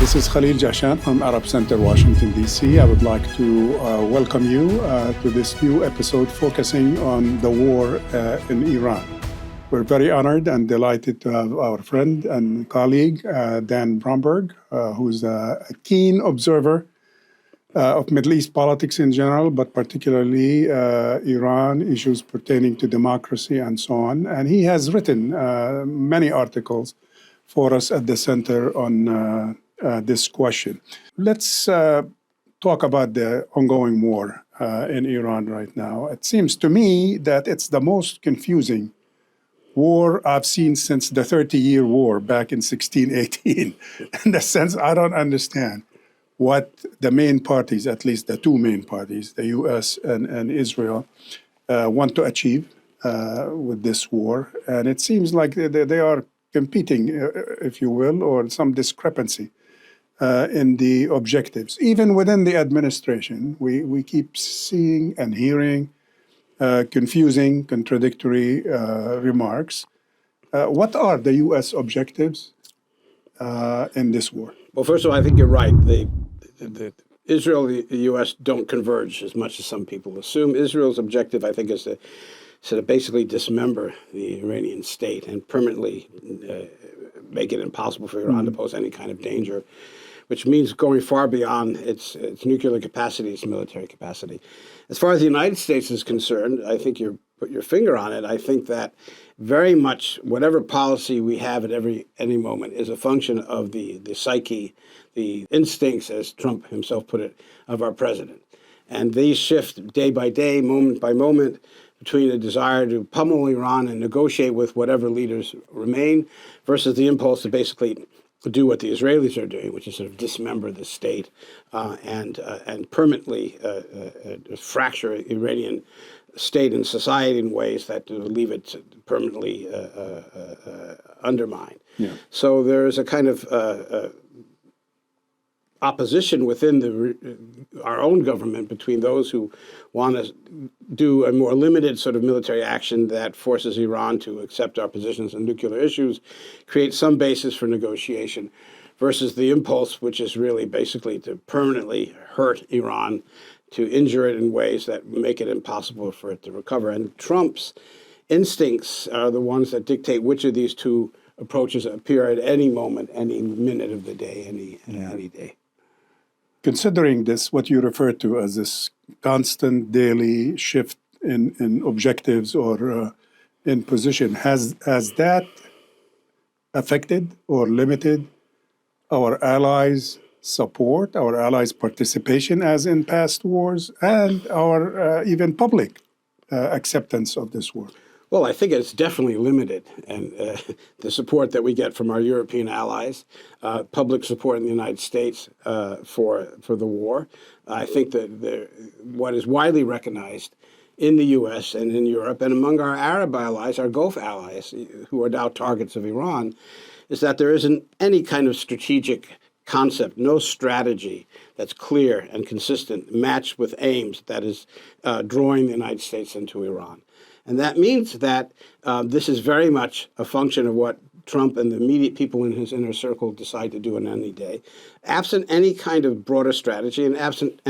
This is Khalil Jahshan from Arab Center, Washington, D.C. I would like to welcome you to this new episode focusing on the war in Iran. We're very honored and delighted to have our friend and colleague, Dan Brumberg, who's a keen observer of Middle East politics in general, but particularly Iran, issues pertaining to democracy and so on. And he has written many articles for us at the center on this question. Let's talk about the ongoing war in Iran right now. It seems to me that it's the most confusing war I've seen since the 30-year war back in 1618. In the sense, I don't understand what the main parties, at least the two main parties, the US and Israel, want to achieve with this war. And it seems like they are competing, if you will, or some discrepancy in the objectives. Even within the administration, we keep seeing and hearing confusing, contradictory remarks. What are the U.S. objectives in this war? Well, first of all, I think you're right. The Israel and the U.S. don't converge as much as some people assume. Israel's objective, I think, is to sort of basically dismember the Iranian state and permanently make it impossible for Iran to pose any kind of danger, which means going far beyond its nuclear capacity, its military capacity. As far as the United States is concerned, I think you put your finger on it. I think that very much whatever policy we have at any moment is a function of the psyche, the instincts, as Trump himself put it, of our president. And these shift day by day, moment by moment, between a desire to pummel Iran and negotiate with whatever leaders remain versus the impulse to basically do what the Israelis are doing, which is sort of dismember the state and permanently fracture Iranian state and society in ways that leave it permanently undermined. Yeah. So there is a kind of opposition within our own government between those who want to do a more limited sort of military action that forces Iran to accept our positions on nuclear issues, create some basis for negotiation, versus the impulse, which is really basically to permanently hurt Iran, to injure it in ways that make it impossible for it to recover. And Trump's instincts are the ones that dictate which of these two approaches appear at any moment, any minute of the day, any day. Considering this, what you refer to as this constant daily shift in objectives or in position, has that affected or limited our allies' support, our allies' participation as in past wars, and our even public acceptance of this war? Well, I think it's definitely limited, and the support that we get from our European allies, public support in the United States for the war. I think that what is widely recognized in the U.S. and in Europe and among our Arab allies, our Gulf allies, who are now targets of Iran, is that there isn't any kind of strategic concept, no strategy that's clear and consistent, matched with aims that is drawing the United States into Iran. And that means that this is very much a function of what Trump and the immediate people in his inner circle decide to do on any day. Absent any kind of broader strategy and absent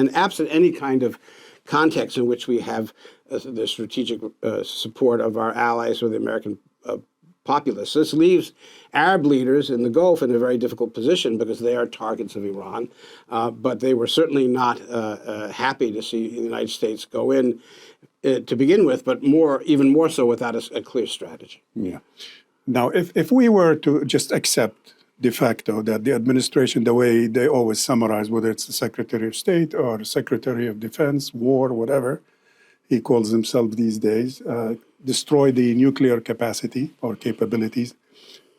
any kind of context in which we have the strategic support of our allies or the American populace. This leaves Arab leaders in the Gulf in a very difficult position because they are targets of Iran. But they were certainly not happy to see the United States go in to begin with, but even more so without a clear strategy. Yeah. Now, if we were to just accept de facto that the administration, the way they always summarize, whether it's the Secretary of State or Secretary of Defense, War, whatever he calls himself these days, destroy the nuclear capacity or capabilities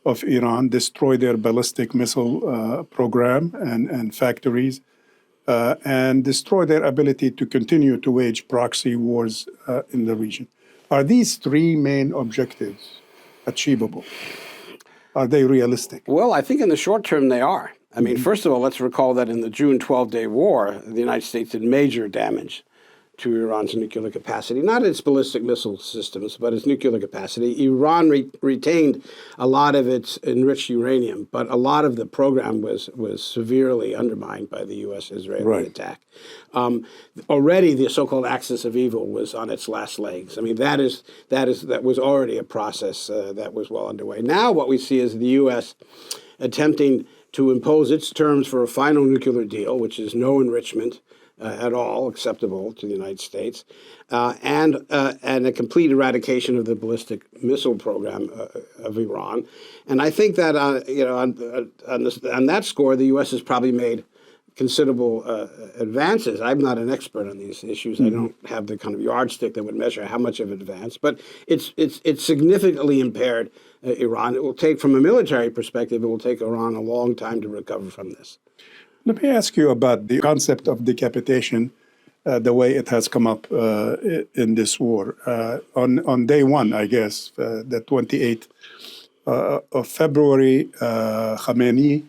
of Iran, destroy their ballistic missile program and factories, and destroy their ability to continue to wage proxy wars in the region. Are these three main objectives achievable? Are they realistic? Well, I think in the short term they are. I mean, first of all, let's recall that in the June 12-day war, the United States did major damage to Iran's nuclear capacity, not its ballistic missile systems, but its nuclear capacity. Iran retained a lot of its enriched uranium, but a lot of the program was severely undermined by the U.S.-Israeli attack. Already, the so-called axis of evil was on its last legs. I mean, that was already a process that was well underway. Now, what we see is the U.S. attempting to impose its terms for a final nuclear deal, which is no enrichment at all acceptable to the United States, and a complete eradication of the ballistic missile program of Iran. And I think that on that score, the U.S. has probably made considerable advances. I'm not an expert on these issues. I don't have the kind of yardstick that would measure how much of an advance, but it's significantly impaired Iran. It will take, from a military perspective, it will take Iran a long time to recover from this. Let me ask you about the concept of decapitation, the way it has come up in this war. On day one, I guess, the 28th of February, Khamenei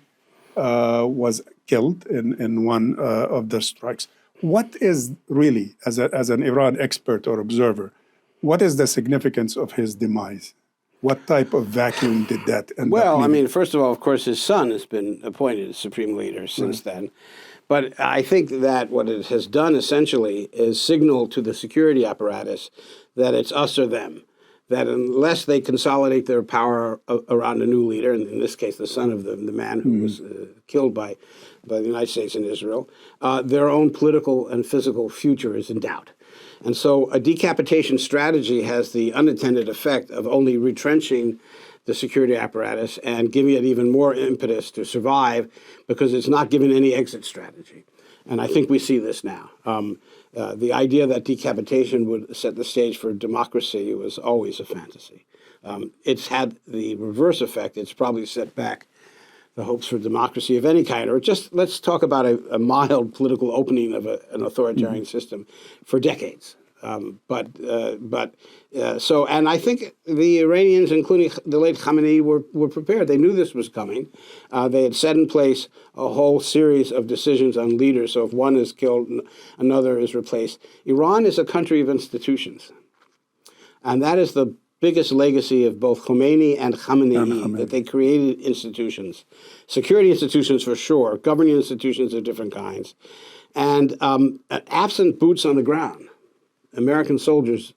was killed in one of the strikes. What is really, as an Iran expert or observer, what is the significance of his demise? What type of vacuum did that end up Well, I leaving? mean, first of all, of course, his son has been appointed as supreme leader since then. But I think that what it has done essentially is signal to the security apparatus that it's us or them, that unless they consolidate their power around a new leader, and in this case, the son of the man who was killed by the United States and Israel, their own political and physical future is in doubt. And so a decapitation strategy has the unintended effect of only retrenching the security apparatus and giving it even more impetus to survive because it's not given any exit strategy. And I think we see this now. The idea that decapitation would set the stage for democracy was always a fantasy. It's had the reverse effect. It's probably set back the hopes for democracy of any kind, or just let's talk about a mild political opening of an authoritarian system for decades. And I think the Iranians, including the late Khamenei, were prepared. They knew this was coming. They had set in place a whole series of decisions on leaders. So if one is killed, another is replaced. Iran is a country of institutions. And that is the biggest legacy of both Khomeini and Khamenei, that they created institutions, security institutions for sure, governing institutions of different kinds, and absent boots on the ground, American soldiers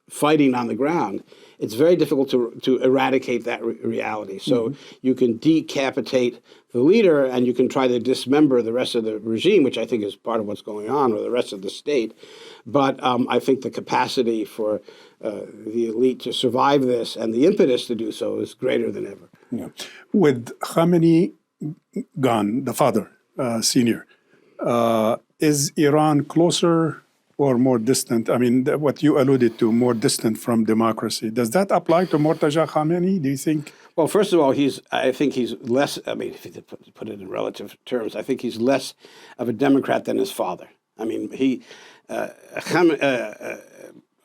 fighting on the ground, it's very difficult to eradicate that reality. So you can decapitate the leader and you can try to dismember the rest of the regime, which I think is part of what's going on, or the rest of the state. But I think the capacity for the elite to survive this and the impetus to do so is greater than ever. Yeah. With Khamenei gone, the father, senior, is Iran closer or more distant? I mean, what you alluded to, more distant from democracy. Does that apply to Mortaza Khamenei, do you think? Well, first of all, I think he's less, I mean, if you put it in relative terms, I think he's less of a Democrat than his father. I mean,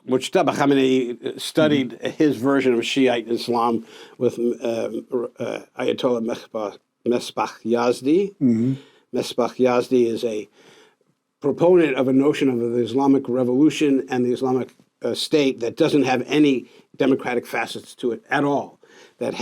Mujtaba Khamenei studied his version of Shiite Islam with Ayatollah Mesbah Yazdi. Mesbah Yazdi is a proponent of a notion of the Islamic Revolution and the Islamic State that doesn't have any democratic facets to it at all, that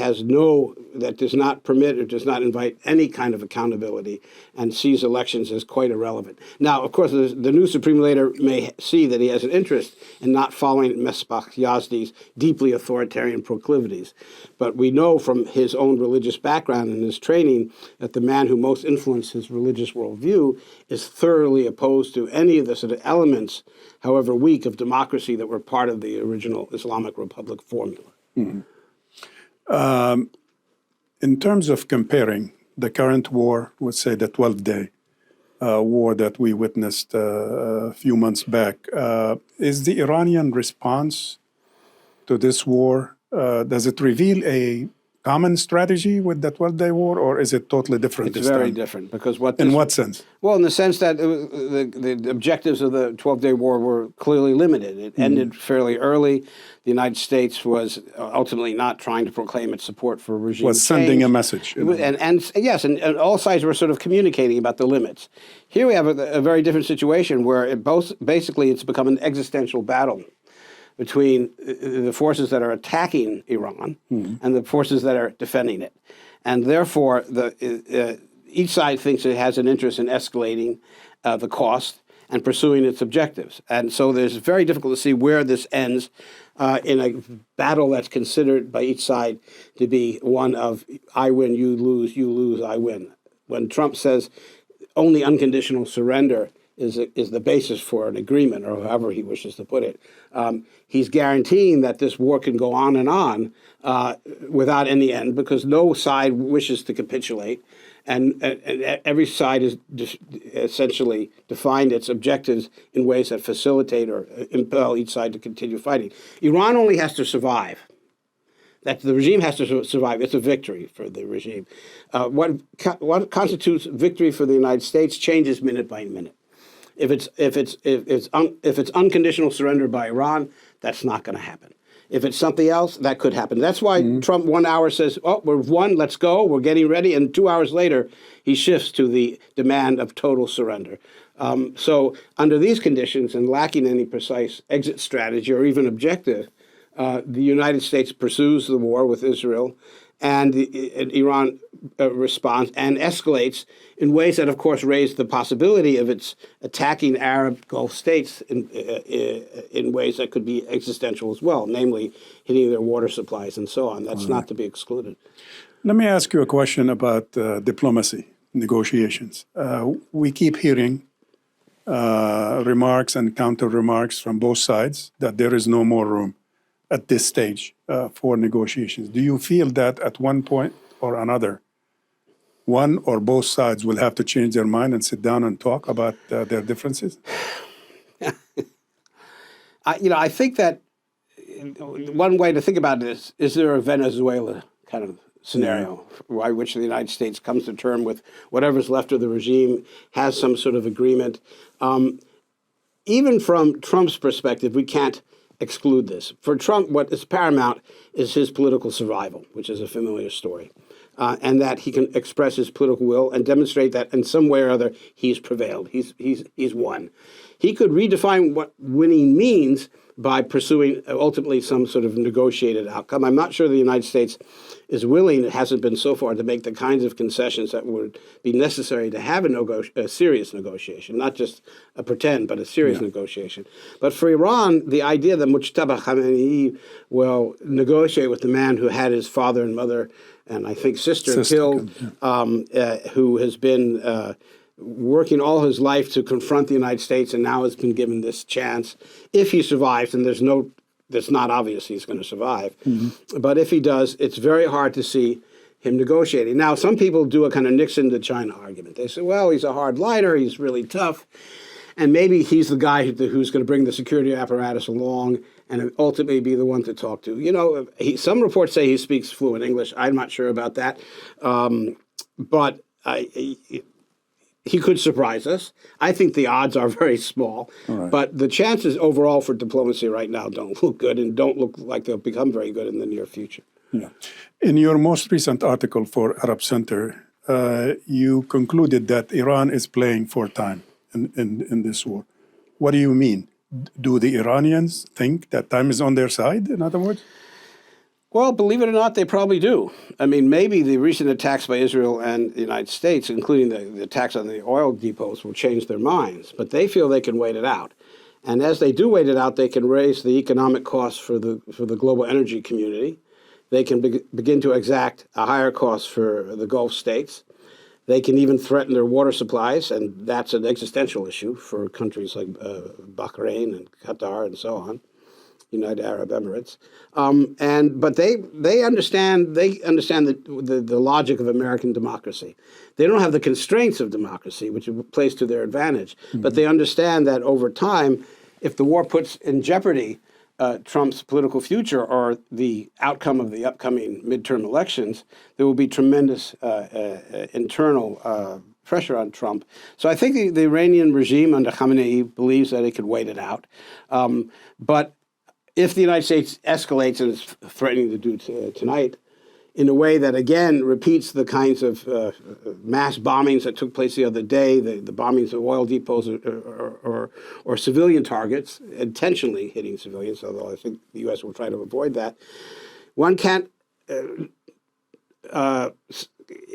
does not permit or does not invite any kind of accountability and sees elections as quite irrelevant. Now, of course, the new supreme leader may see that he has an interest in not following Mesbah Yazdi's deeply authoritarian proclivities. But we know from his own religious background and his training that the man who most influenced his religious worldview is thoroughly opposed to any of the sort of elements, however weak, of democracy that were part of the original Islamic Republic formula. In terms of comparing the current war with, say, the 12-day war that we witnessed a few months back, is the Iranian response to this war, does it reveal a common strategy with the 12-day war, or is it totally different It's this very time? different because In what sense? Well, in the sense that the objectives of the 12-day war were clearly limited. It ended fairly early. The United States was ultimately not trying to proclaim its support for regime Was sending change. a message. And yes, and all sides were sort of communicating about the limits. Here we have a very different situation where basically it's become an existential battle between the forces that are attacking Iran and the forces that are defending it. And therefore, each side thinks it has an interest in escalating the cost and pursuing its objectives. And so it's very difficult to see where this ends in a battle that's considered by each side to be one of I win, you lose, I win. When Trump says only unconditional surrender is the basis for an agreement, or however he wishes to put it, he's guaranteeing that this war can go on and on without any end, because no side wishes to capitulate, and every side has essentially defined its objectives in ways that facilitate or impel each side to continue fighting. Iran only has to survive. That the regime has to survive. It's a victory for the regime. What constitutes victory for the United States changes minute by minute. If it's unconditional surrender by Iran, that's not going to happen. If it's something else, that could happen. That's why Trump 1 hour says, "Oh, we've won. Let's go. We're getting ready," and 2 hours later, he shifts to the demand of total surrender. So, under these conditions, and lacking any precise exit strategy or even objective, the United States pursues the war with Israel, and Iran responds and escalates in ways that, of course, raise the possibility of its attacking Arab Gulf states in ways that could be existential as well, namely hitting their water supplies and so on. That's not to be excluded. Let me ask you a question about diplomacy, negotiations. We keep hearing remarks and counter remarks from both sides that there is no more room at this stage for negotiations. Do you feel that at one point or another, one or both sides will have to change their mind and sit down and talk about their differences? I think that one way to think about this is there a Venezuela kind of scenario by which the United States comes to terms with whatever's left of the regime, has some sort of agreement. Even from Trump's perspective, we can't exclude this. For Trump, what is paramount is his political survival, which is a familiar story, and that he can express his political will and demonstrate that in some way or other he's prevailed, he's won. He could redefine what winning means by pursuing ultimately some sort of negotiated outcome. I'm not sure the United States is willing, it hasn't been so far, to make the kinds of concessions that would be necessary to have a serious negotiation, not just a pretend, but a serious negotiation. But for Iran, the idea that Mujtaba Khamenei will negotiate with the man who had his father and mother and I think sister killed, who has been working all his life to confront the United States and now has been given this chance, if he survives, and that's not obvious he's going to survive. But if he does, it's very hard to see him negotiating. Now, some people do a kind of Nixon to China argument. They say, well, he's a hardliner, he's really tough, and maybe he's the guy who's going to bring the security apparatus along and ultimately be the one to talk to. You know, some reports say he speaks fluent English. I'm not sure about that. But he could surprise us. I think the odds are very small. But the chances overall for diplomacy right now don't look good and don't look like they'll become very good in the near future. In your most recent article for Arab Center, you concluded that Iran is playing for time in this war. What do you mean? Do the Iranians think that time is on their side, in other words? Well, believe it or not, they probably do. I mean, maybe the recent attacks by Israel and the United States, including the attacks on the oil depots, will change their minds. But they feel they can wait it out. And as they do wait it out, they can raise the economic costs for the global energy community. They can begin to exact a higher cost for the Gulf states. They can even threaten their water supplies, and that's an existential issue for countries like Bahrain and Qatar and so on. United Arab Emirates, but they understand the logic of American democracy. They don't have the constraints of democracy, which plays to their advantage. But they understand that over time, if the war puts in jeopardy Trump's political future or the outcome of the upcoming midterm elections, there will be tremendous internal pressure on Trump. So I think the Iranian regime under Khamenei believes that it could wait it out. But if the United States escalates, and it's threatening to do tonight, in a way that, again, repeats the kinds of mass bombings that took place the other day, the bombings of oil depots or civilian targets, intentionally hitting civilians, although I think the U.S. will try to avoid that. One can't...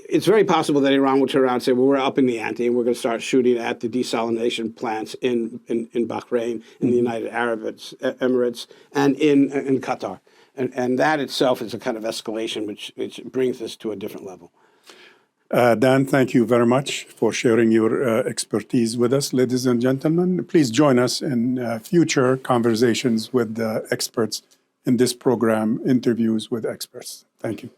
it's very possible that Iran will turn around and say, well, we're upping the ante and we're going to start shooting at the desalination plants in Bahrain, in the United Arab Emirates, and in Qatar. And that itself is a kind of escalation which brings us to a different level. Dan, thank you very much for sharing your expertise with us. Ladies and gentlemen, please join us in future conversations with experts in this program, Interviews with Experts. Thank you.